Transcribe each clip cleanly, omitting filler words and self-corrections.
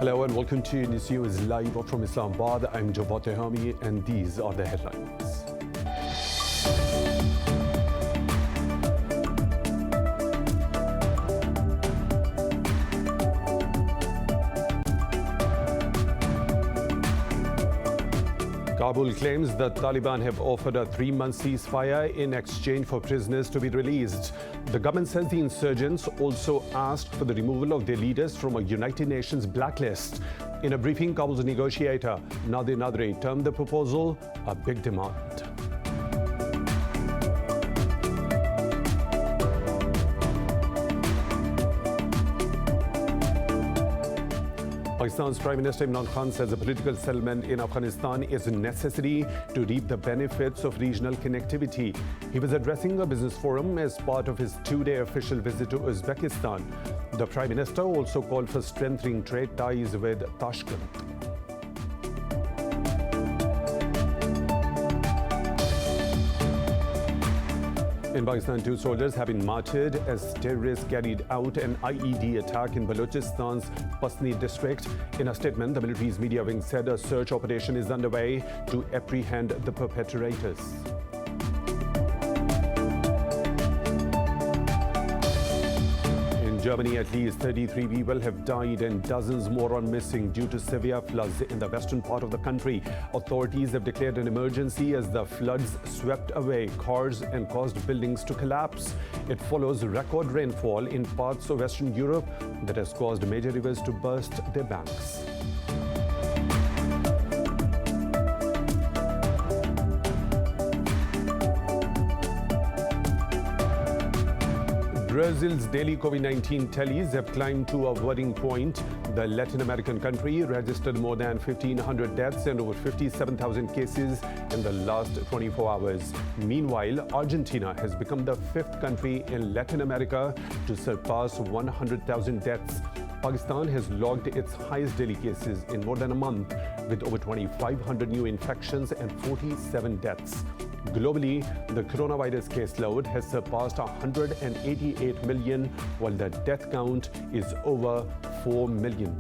Hello and welcome to Indus News live from Islamabad. I'm Jawad Tehami and these are the headlines. Kabul claims that Taliban have offered a 3-month ceasefire in exchange for prisoners to be released. The government says the insurgents also asked for the removal of their leaders from a United Nations blacklist. In a briefing, Kabul's negotiator Nadir Nadri termed the proposal a big demand. Pakistan's Prime Minister Imran Khan says a political settlement in Afghanistan is necessary to reap the benefits of regional connectivity. He was addressing a business forum as part of his 2-day official visit to Uzbekistan. The Prime Minister also called for strengthening trade ties with Tashkent. In Pakistan, 2 soldiers have been martyred as terrorists carried out an IED attack in Balochistan's Pasni district. In a statement, the military's media wing said a search operation is underway to apprehend the perpetrators. In Germany, at least 33 people have died and dozens more are missing due to severe floods in the western part of the country. Authorities have declared an emergency as the floods swept away cars and caused buildings to collapse. It follows record rainfall in parts of Western Europe that has caused major rivers to burst their banks. Brazil's daily COVID-19 tallies have climbed to a worrying point. The Latin American country registered more than 1,500 deaths and over 57,000 cases in the last 24 hours. Meanwhile, Argentina has become the 5th country in Latin America to surpass 100,000 deaths. Pakistan has logged its highest daily cases in more than a month, with over 2,500 new infections and 47 deaths. Globally, the coronavirus caseload has surpassed 188 million, while the death count is over 4 million.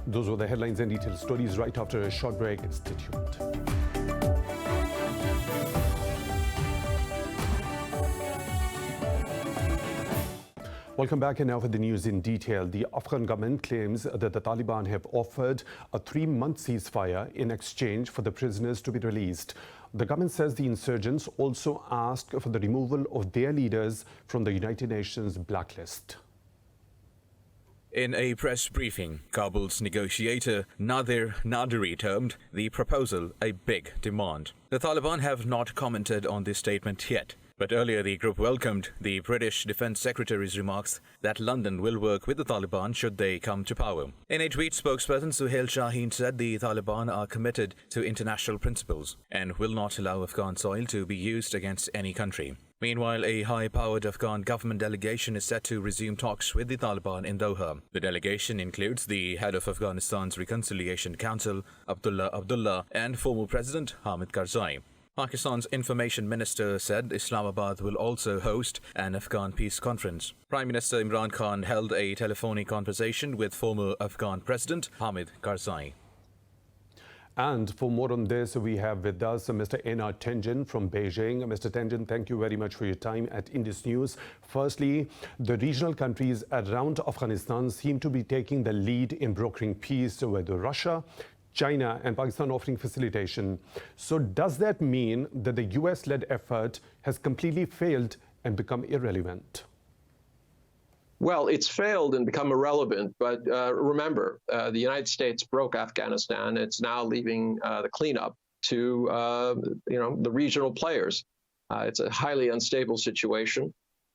Those were the headlines and detailed stories right after a short break. Stay tuned. Welcome back, and now for the news in detail. The Afghan government claims that the Taliban have offered a 3-month ceasefire in exchange for the prisoners to be released. The government says the insurgents also asked for the removal of their leaders from the United Nations blacklist. In a press briefing, Kabul's negotiator Nadir Nadri termed the proposal a big demand. The Taliban have not commented on this statement yet. But earlier, the group welcomed the British Defence Secretary's remarks that London will work with the Taliban should they come to power. In a tweet, spokesperson Suhail Shaheen said the Taliban are committed to international principles and will not allow Afghan soil to be used against any country. Meanwhile, a high-powered Afghan government delegation is set to resume talks with the Taliban in Doha. The delegation includes the head of Afghanistan's Reconciliation Council, Abdullah Abdullah, and former President Hamid Karzai. Pakistan's information minister said Islamabad will also host an Afghan peace conference. Prime Minister Imran Khan held a telephonic conversation with former Afghan President Hamid Karzai. And for more on this, we have with us Mr. Einar Tenjin from Beijing. Mr. Tenjin, thank you very much for your time at Indus News. Firstly, the regional countries around Afghanistan seem to be taking the lead in brokering peace with Russia, China and Pakistan offering facilitation. So does that mean that the US-led effort has completely failed and become irrelevant? Well, it's failed and become irrelevant, but remember, the United States broke Afghanistan. It's now leaving the cleanup to the regional players. It's a highly unstable situation.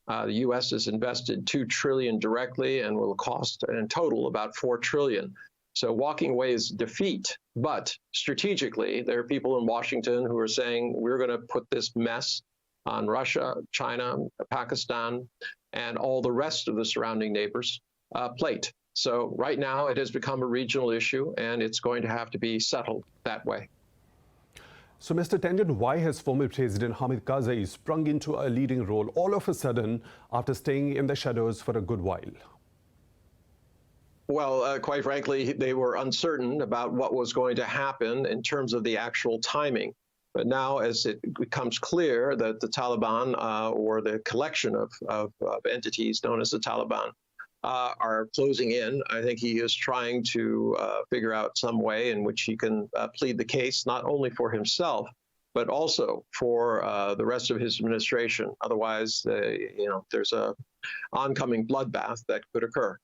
The U.S. has invested $2 trillion directly and will cost in total about $4 trillion. So walking away is defeat. But strategically, there are people in Washington who are saying we're going to put this mess on Russia, China, Pakistan, and all the rest of the surrounding neighbors' plate. So right now it has become a regional issue, and it's going to have to be settled that way. So, Mr. Tandon, why has former President Hamid Karzai sprung into a leading role all of a sudden after staying in the shadows for a good while? Well, quite frankly, they were uncertain about what was going to happen in terms of the actual timing. But now, as it becomes clear that the Taliban, or the collection of entities known as the Taliban, are closing in, I think he is trying to figure out some way in which he can plead the case, not only for himself, but also for the rest of his administration. Otherwise, there's a oncoming bloodbath that could occur.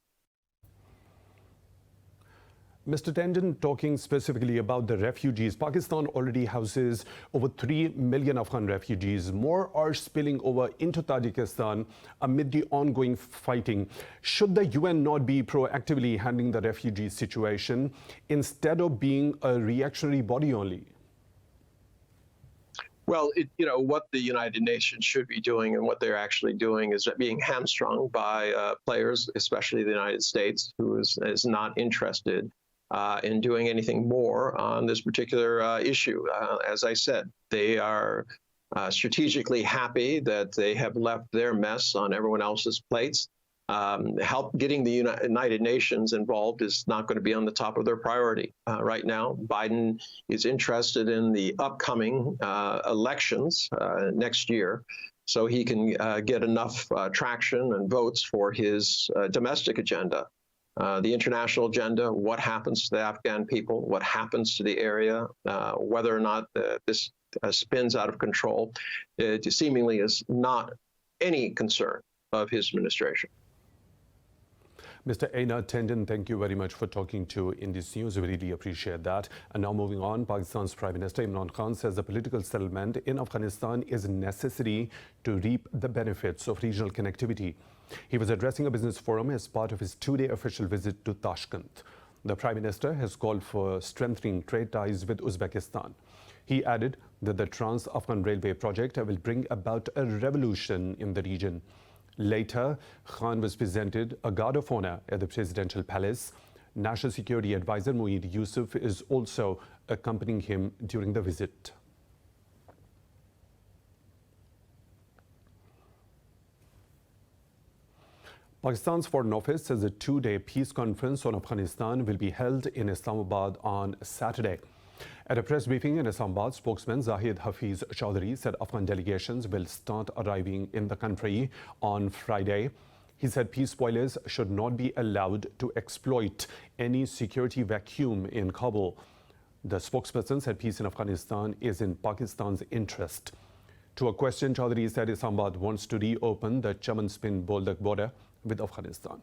Mr. Tandon, talking specifically about the refugees, Pakistan already houses over 3 million Afghan refugees. More are spilling over into Tajikistan amid the ongoing fighting. Should the UN not be proactively handling the refugee situation instead of being a reactionary body only? Well, what the United Nations should be doing and what they're actually doing is being hamstrung by players, especially the United States, who is not interested in doing anything more on this particular issue. As I said, they are strategically happy that they have left their mess on everyone else's plates. Getting the United Nations involved is not going to be on the top of their priority right now. Biden is interested in the upcoming elections next year, so he can get enough traction and votes for his domestic agenda. The international agenda, what happens to the Afghan people, what happens to the area, whether or not this spins out of control, it seemingly is not any concern of his administration. Mr. Aina Tandon, thank you very much for talking to Indus News. We really appreciate that. And now moving on, Pakistan's Prime Minister Imran Khan says the political settlement in Afghanistan is necessary to reap the benefits of regional connectivity. He was addressing a business forum as part of his two-day official visit to Tashkent. The Prime Minister has called for strengthening trade ties with Uzbekistan. He added that the Trans-Afghan Railway project will bring about a revolution in the region. Later, Khan was presented a guard of honor at the presidential palace. National Security Advisor Moeed Yusuf is also accompanying him during the visit. Pakistan's Foreign Office says a two-day peace conference on Afghanistan will be held in Islamabad on Saturday. At a press briefing in Islamabad, spokesman Zahid Hafiz Chowdhury said Afghan delegations will start arriving in the country on Friday. He said peace spoilers should not be allowed to exploit any security vacuum in Kabul. The spokesperson said peace in Afghanistan is in Pakistan's interest. To a question, Chowdhury said Islamabad wants to reopen the Chaman-Spin-Boldak border with Afghanistan.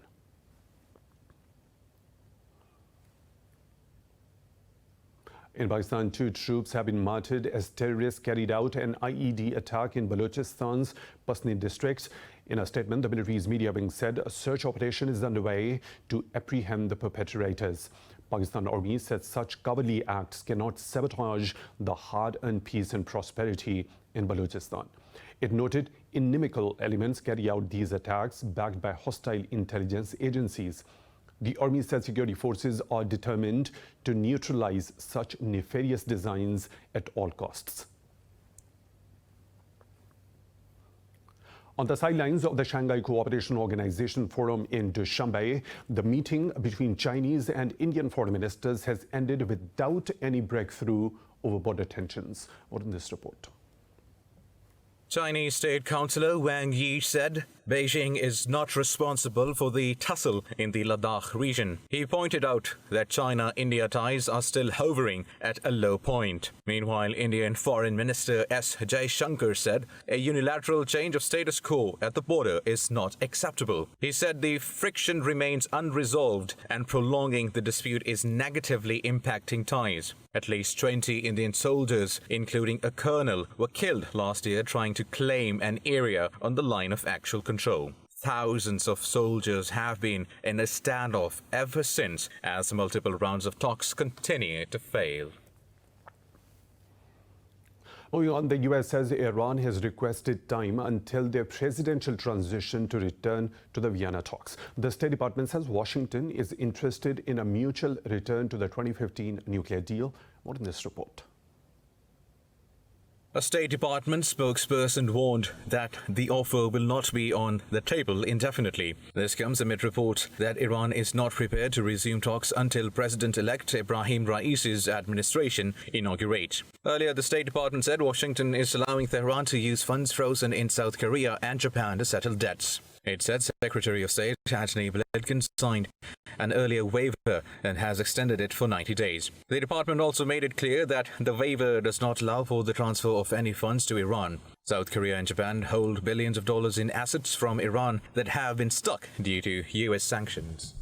In Pakistan, 2 troops have been martyred as terrorists carried out an IED attack in Balochistan's Pasni district. In a statement, the military's media wing said a search operation is underway to apprehend the perpetrators. Pakistan Army said such cowardly acts cannot sabotage the hard-earned peace and prosperity in Balochistan. It noted inimical elements carry out these attacks backed by hostile intelligence agencies. The Army said security forces are determined to neutralize such nefarious designs at all costs. On the sidelines of the Shanghai Cooperation Organization Forum in Dushanbe, the meeting between Chinese and Indian foreign ministers has ended without any breakthrough over border tensions. What in this report? Chinese State Councillor Wang Yi said Beijing is not responsible for the tussle in the Ladakh region. He pointed out that China-India ties are still hovering at a low point. Meanwhile, Indian Foreign Minister S. Jaishankar said a unilateral change of status quo at the border is not acceptable. He said the friction remains unresolved and prolonging the dispute is negatively impacting ties. At least 20 Indian soldiers, including a colonel, were killed last year trying to claim an area on the line of actual control. Thousands of soldiers have been in a standoff ever since, as multiple rounds of talks continue to fail. Moving on, the US says Iran has requested time until their presidential transition to return to the Vienna talks. The State Department says Washington is interested in a mutual return to the 2015 nuclear deal. More in this report. A State Department spokesperson warned that the offer will not be on the table indefinitely. This comes amid reports that Iran is not prepared to resume talks until President-elect Ebrahim Raisi's administration inaugurates. Earlier, the State Department said Washington is allowing Tehran to use funds frozen in South Korea and Japan to settle debts. It said Secretary of State Antony Blinken signed an earlier waiver and has extended it for 90 days. The department also made it clear that the waiver does not allow for the transfer of any funds to Iran. South Korea and Japan hold billions of dollars in assets from Iran that have been stuck due to U.S. sanctions.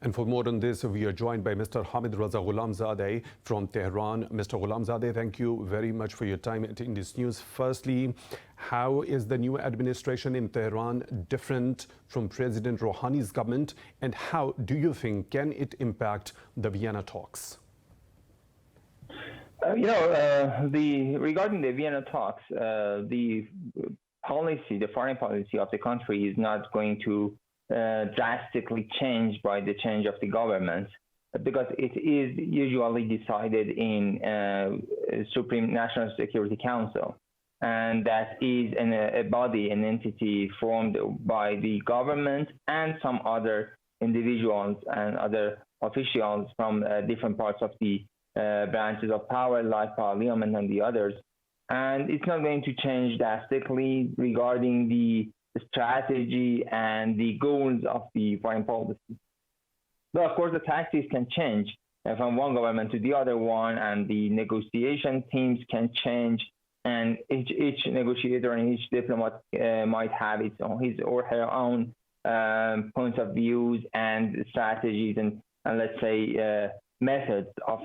And for more on this, we are joined by Mr. Hamid Raza Ghulamzadeh from Tehran. Mr. Ghulamzadeh, thank you very much for your time at Indus News. Firstly, how is the new administration in Tehran different from President Rouhani's government, and how do you think can it impact the Vienna talks? Regarding the Vienna talks, the foreign policy of the country is not going to drastically change by the change of the government, because it is usually decided in Supreme National Security Council, and that is a body, an entity formed by the government and some other individuals and other officials from different parts of the branches of power, like Parliament and the others. And it's not going to change drastically regarding the strategy and the goals of the foreign policy. But of course, the tactics can change from one government to the other one, and the negotiation teams can change, and each negotiator and each diplomat might have his or her own points of views and strategies and let's say methods of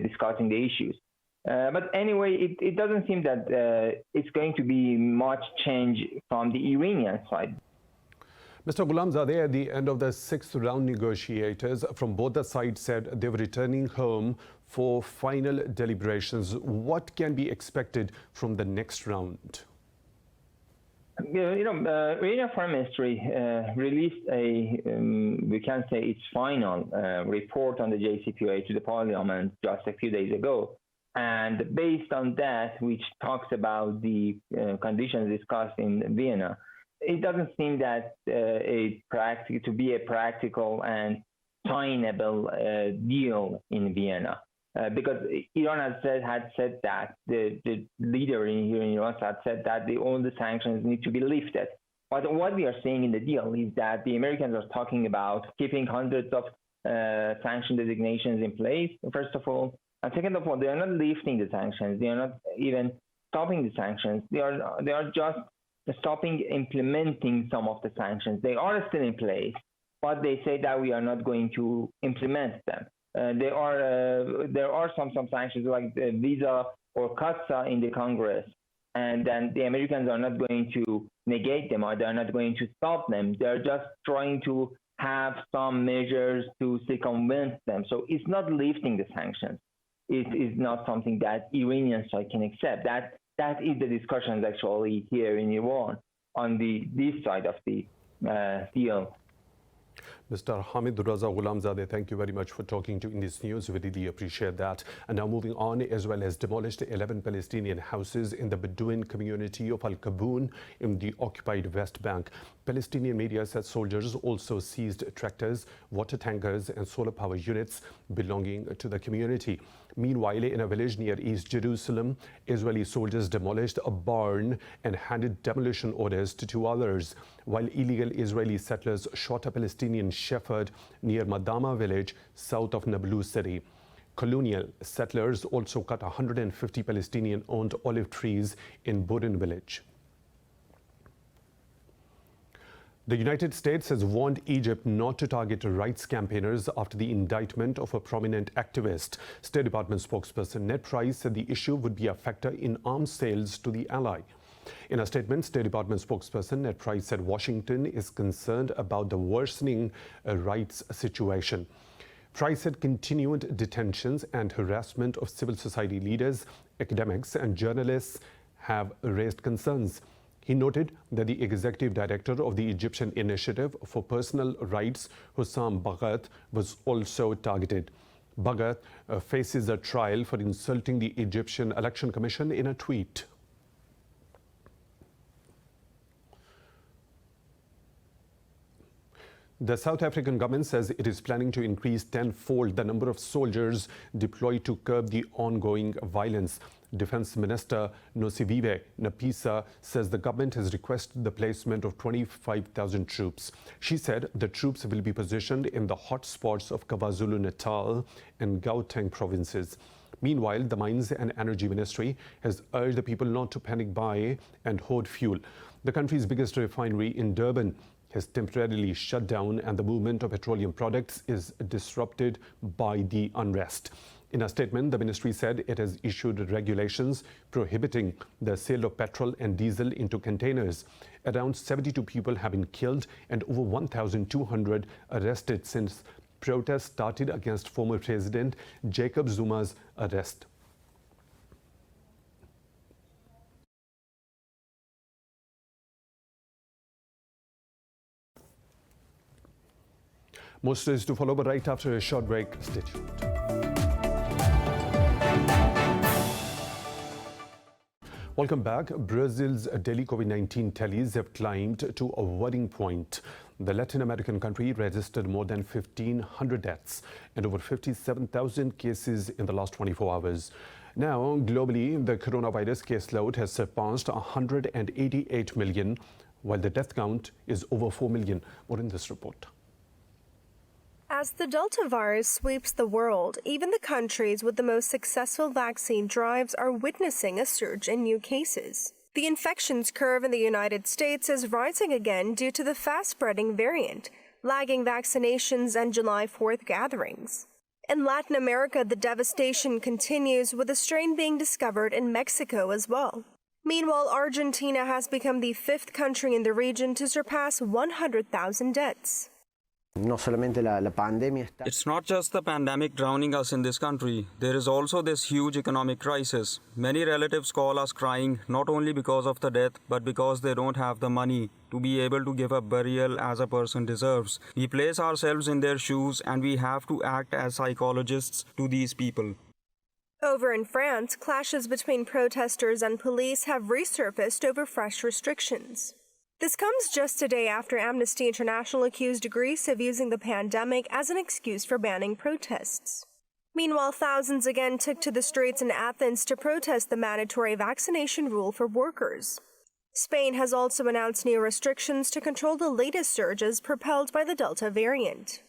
discussing the issues. But anyway, it doesn't seem that it's going to be much change from the Iranian side. Mr. Ghulamzadeh, at the end of the sixth round, negotiators from both the sides said they were returning home for final deliberations. What can be expected from the next round? Iranian Foreign Ministry released we can say its final report on the JCPOA to the parliament just a few days ago. And based on that, which talks about the conditions discussed in Vienna, it doesn't seem that to be a practical and signable deal in Vienna, because Iran had said that the leader here in Iran had said that all the sanctions need to be lifted. But what we are seeing in the deal is that the Americans are talking about keeping hundreds of sanction designations in place, first of all. And second of all, they are not lifting the sanctions. They are not even stopping the sanctions. They are just stopping implementing some of the sanctions. They are still in place, but they say that we are not going to implement them. There are some sanctions like the visa or CAATSA in the Congress, and then the Americans are not going to negate them, or they are not going to stop them. They're just trying to have some measures to circumvent them. So it's not lifting the sanctions. It is not something that Iranian side can accept. That is the discussions actually here in Iran on this side of the deal. Mr. Hamid Raza Ghulamzadeh, thank you very much for talking to Indus News. We really appreciate that. And now moving on, Israel has demolished 11 Palestinian houses in the Bedouin community of Al-Kaboun in the occupied West Bank. Palestinian media said soldiers also seized tractors, water tankers and solar power units belonging to the community. Meanwhile, in a village near East Jerusalem, Israeli soldiers demolished a barn and handed demolition orders to two others, while illegal Israeli settlers shot a Palestinian shepherd near Madama village south of Nablus city. Colonial settlers also cut 150 Palestinian-owned olive trees in Bodin village. The United States has warned Egypt not to target rights campaigners after the indictment of a prominent activist. State Department spokesperson Ned Price said the issue would be a factor in arms sales to the ally. In a statement, State Department spokesperson Ned Price said Washington is concerned about the worsening rights situation. Price said continued detentions and harassment of civil society leaders, academics and journalists have raised concerns. He noted that the executive director of the Egyptian Initiative for Personal Rights, Hussam Baghat, was also targeted. Bhagat faces a trial for insulting the Egyptian Election Commission in a tweet. The South African government says it is planning to increase tenfold the number of soldiers deployed to curb the ongoing violence. Defense Minister Nosiviwe Napisa says the government has requested the placement of 25,000 troops. She said the troops will be positioned in the hotspots of KwaZulu-Natal and Gauteng provinces. Meanwhile, the Mines and Energy Ministry has urged the people not to panic buy and hoard fuel. The country's biggest refinery in Durban has temporarily shut down and the movement of petroleum products is disrupted by the unrest. In a statement, the ministry said it has issued regulations prohibiting the sale of petrol and diesel into containers. Around 72 people have been killed and over 1,200 arrested since protests started against former President Jacob Zuma's arrest. More stories to follow, but right after a short break. Stay tuned. Welcome back. Brazil's daily COVID-19 tallies have climbed to a worrying point. The Latin American country registered more than 1,500 deaths and over 57,000 cases in the last 24 hours. Now, globally, the coronavirus caseload has surpassed 188 million, while the death count is over 4 million. More in this report. As the Delta virus sweeps the world, even the countries with the most successful vaccine drives are witnessing a surge in new cases. The infections curve in the United States is rising again due to the fast-spreading variant, lagging vaccinations and July 4th gatherings. In Latin America, the devastation continues, with a strain being discovered in Mexico as well. Meanwhile, Argentina has become the fifth country in the region to surpass 100,000 deaths. It's not just the pandemic drowning us in this country. There is also this huge economic crisis. Many relatives call us crying, not only because of the death, but because they don't have the money to be able to give a burial as a person deserves. We place ourselves in their shoes and we have to act as psychologists to these people. Over in France, clashes between protesters and police have resurfaced over fresh restrictions. This comes just a day after Amnesty International accused Greece of using the pandemic as an excuse for banning protests. Meanwhile, thousands again took to the streets in Athens to protest the mandatory vaccination rule for workers. Spain has also announced new restrictions to control the latest surges propelled by the Delta variant.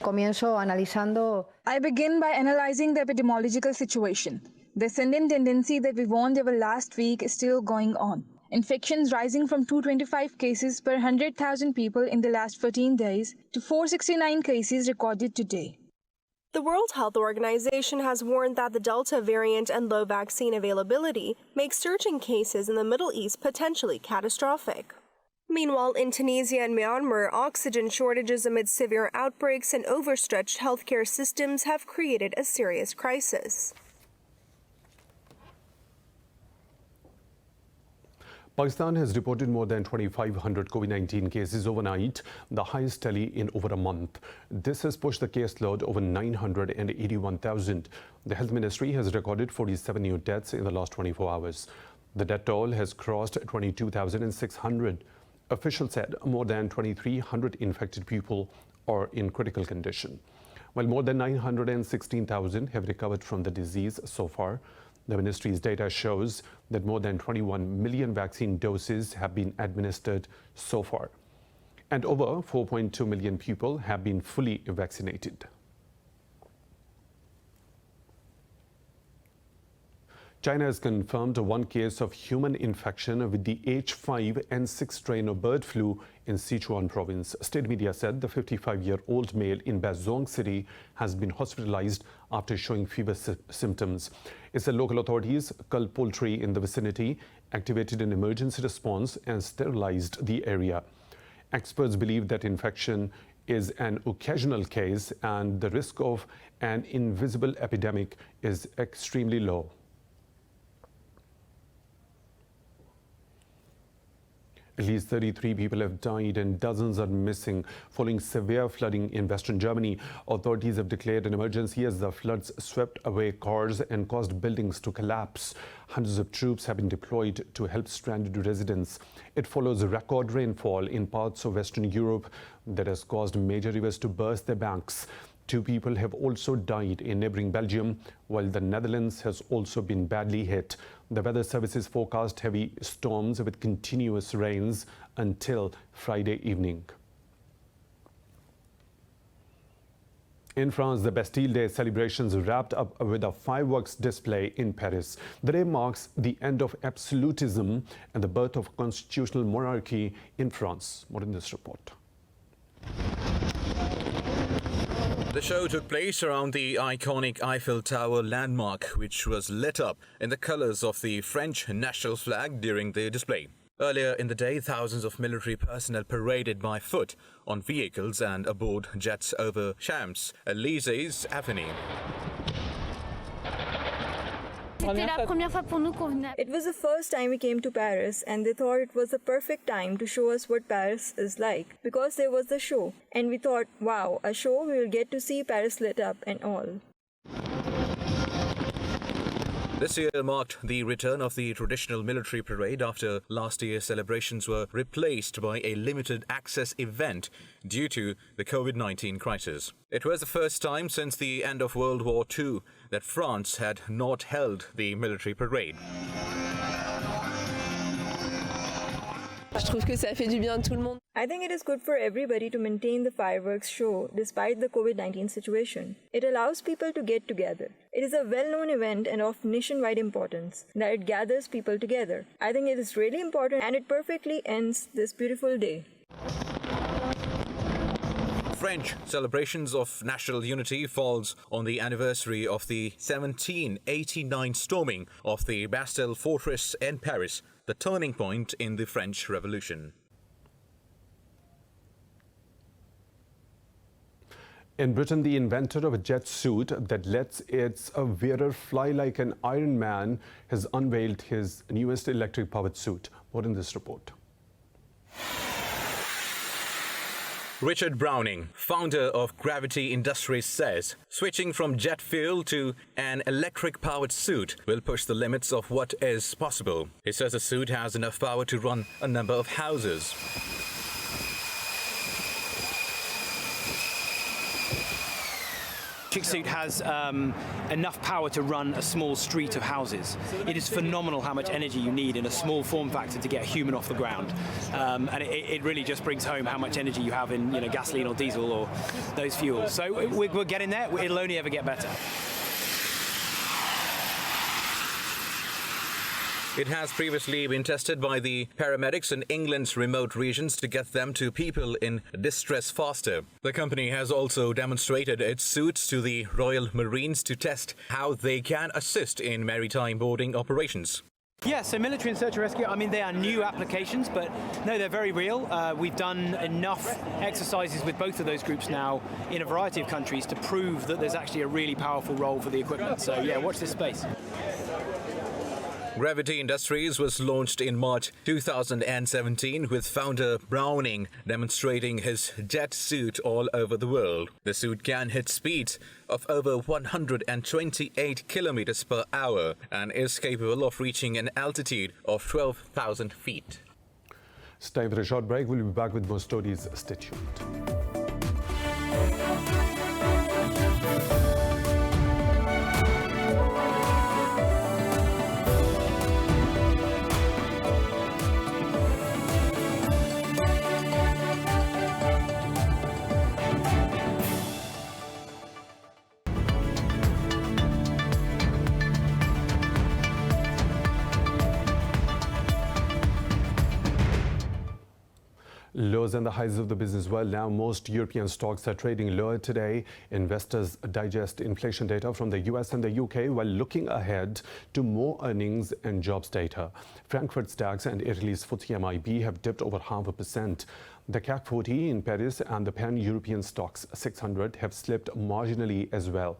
I begin by analyzing the epidemiological situation. The ascending tendency that we warned over last week is still going on. Infections rising from 225 cases per 100,000 people in the last 14 days to 469 cases recorded today. The World Health Organization has warned that the Delta variant and low vaccine availability make surging cases in the Middle East potentially catastrophic. Meanwhile, in Tunisia and Myanmar, oxygen shortages amid severe outbreaks and overstretched healthcare systems have created a serious crisis. Pakistan has reported more than 2,500 COVID-19 cases overnight, the highest tally in over a month. This has pushed the caseload over 981,000. The Health Ministry has recorded 47 new deaths in the last 24 hours. The death toll has crossed 22,600. Officials said more than 2,300 infected people are in critical condition, while more than 916,000 have recovered from the disease so far. The ministry's data shows that more than 21 million vaccine doses have been administered so far, and over 4.2 million people have been fully vaccinated. China has confirmed one case of human infection with the H5N6 strain of bird flu in Sichuan province. State media said the 55-year-old male in Bazong City has been hospitalized after showing fever symptoms. It's the local authorities culled poultry in the vicinity, activated an emergency response and sterilized the area. Experts believe that infection is an occasional case and the risk of an invisible epidemic is extremely low. At least 33 people have died and dozens are missing following severe flooding in western Germany. Authorities have declared an emergency as the floods swept away cars and caused buildings to collapse. Hundreds of troops have been deployed to help stranded residents. It follows record rainfall in parts of Western Europe that has caused major rivers to burst their banks. 2 people have also died in neighboring Belgium, while the Netherlands has also been badly hit. The weather services forecast heavy storms with continuous rains until Friday evening. In France, the Bastille Day celebrations wrapped up with a fireworks display in Paris. The day marks the end of absolutism and the birth of constitutional monarchy in France. More in this report. The show took place around the iconic Eiffel Tower landmark, which was lit up in the colors of the French national flag during the display. Earlier in the day, thousands of military personnel paraded by foot on vehicles and aboard jets over Champs-Élysées Avenue. It was the first time we came to Paris, and they thought it was the perfect time to show us what Paris is like, because there was the show, and we thought, wow, a show, we will get to see Paris lit up and all. This year marked the return of the traditional military parade after last year's celebrations were replaced by a limited access event due to the COVID-19 crisis. It was the first time since the end of World War II that France had not held the military parade. I think it is good for everybody to maintain the fireworks show despite the COVID-19 situation. It allows people to get together. It is a well-known event and of nationwide importance that it gathers people together. I think it is really important and it perfectly ends this beautiful day. French celebrations of national unity falls on the anniversary of the 1789 storming of the Bastille fortress in Paris, the turning point in the French Revolution. In Britain, the inventor of a jet suit that lets its wearer fly like an Iron Man has unveiled his newest electric-powered suit. More in this report. Richard Browning, founder of Gravity Industries, says switching from jet fuel to an electric-powered suit will push the limits of what is possible. He says the suit has enough power to run a number of houses. Suit has enough power to run a small street of houses. It is phenomenal how much energy you need in a small form factor to get a human off the ground, and it really just brings home how much energy you have in gasoline or diesel or those fuels. So we're getting there. It'll only ever get better. It has previously been tested by the paramedics in England's remote regions to get them to people in distress faster. The company has also demonstrated its suits to the Royal Marines to test how they can assist in maritime boarding operations. Yeah, so military and search and rescue, I mean, they are new applications, but no, they're very real. We've done enough exercises with both of those groups now in a variety of countries to prove that there's actually a really powerful role for the equipment. So yeah, watch this space. Gravity Industries was launched in March 2017 with founder Browning demonstrating his jet suit all over the world. The suit can hit speeds of over 128 kilometers per hour and is capable of reaching an altitude of 12,000 feet. It's time for a short break. We'll be back with more stories. Stay tuned. Lows and the highs of the business world. Now, most European stocks are trading lower today. Investors digest inflation data from the US and the UK while looking ahead to more earnings and jobs data. Frankfurt's DAX and Italy's FTSE MIB have dipped over 0.5%. The CAC 40 in Paris and the pan-European stocks 600 have slipped marginally as well.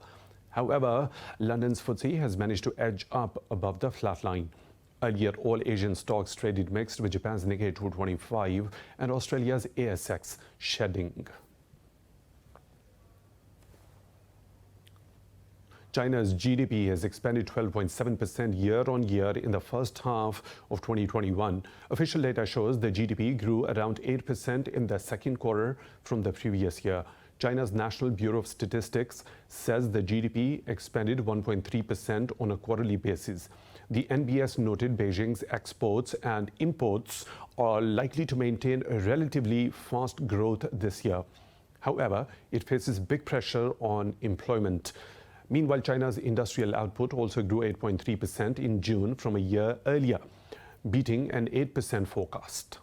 However, London's FTSE has managed to edge up above the flat line. Earlier, all Asian stocks traded mixed, with Japan's Nikkei 225 and Australia's ASX shedding. China's GDP has expanded 12.7% year-on-year in the first half of 2021. Official data shows the GDP grew around 8% in the second quarter from the previous year. China's National Bureau of Statistics says the GDP expanded 1.3% on a quarterly basis. The NBS noted Beijing's exports and imports are likely to maintain a relatively fast growth this year. However, it faces big pressure on employment. Meanwhile, China's industrial output also grew 8.3% in June from a year earlier, beating an 8% forecast.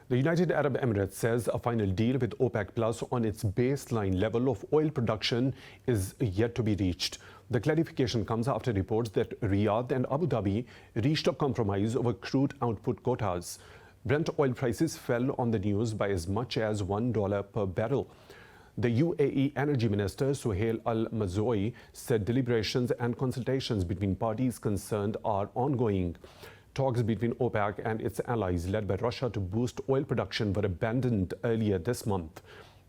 The United Arab Emirates says a final deal with OPEC Plus on its baseline level of oil production is yet to be reached. The clarification comes after reports that Riyadh and Abu Dhabi reached a compromise over crude output quotas. Brent oil prices fell on the news by as much as $1 per barrel. The UAE Energy Minister Suhail Al-Mazoui said deliberations and consultations between parties concerned are ongoing. Talks between OPEC and its allies, led by Russia to boost oil production, were abandoned earlier this month.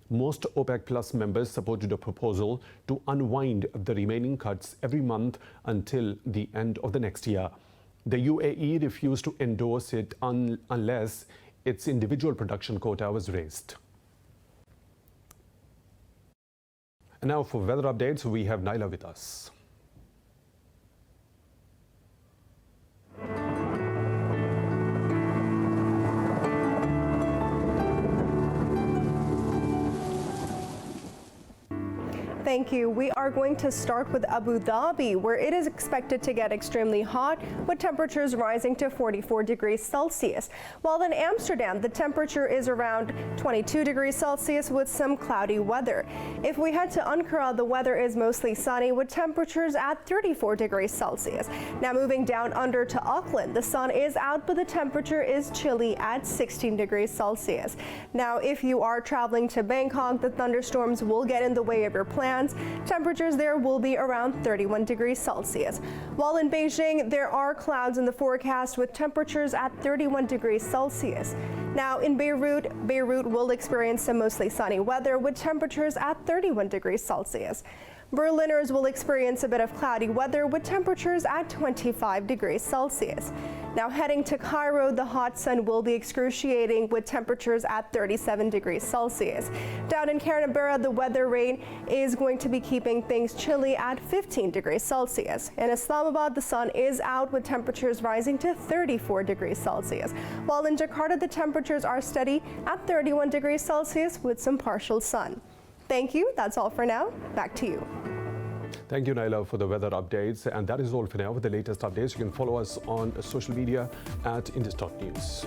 Most OPEC Plus members supported a proposal to unwind the remaining cuts every month until the end of the next year. The UAE refused to endorse it unless its individual production quota was raised. And now for weather updates, we have Naila with us. Thank you. We are going to start with Abu Dhabi, where it is expected to get extremely hot, with temperatures rising to 44 degrees Celsius. While in Amsterdam, the temperature is around 22 degrees Celsius with some cloudy weather. If we head to Ankara, the weather is mostly sunny with temperatures at 34 degrees Celsius. Now moving down under to Auckland, the sun is out, but the temperature is chilly at 16 degrees Celsius. Now, if you are traveling to Bangkok, the thunderstorms will get in the way of your plans. Temperatures there will be around 31 degrees Celsius. While in Beijing, there are clouds in the forecast with temperatures at 31 degrees Celsius. Now in Beirut will experience some mostly sunny weather with temperatures at 31 degrees Celsius. Berliners will experience a bit of cloudy weather with temperatures at 25 degrees Celsius. Now heading to Cairo, the hot sun will be excruciating with temperatures at 37 degrees Celsius. Down in Canberra, the weather rain is going to be keeping things chilly at 15 degrees Celsius. In Islamabad, the sun is out with temperatures rising to 34 degrees Celsius. While in Jakarta, the temperatures are steady at 31 degrees Celsius with some partial sun. Thank you. That's all for now. Back to you. Thank you, Naila, for the weather updates. And that is all for now. For the latest updates, you can follow us on social media at Indus.News.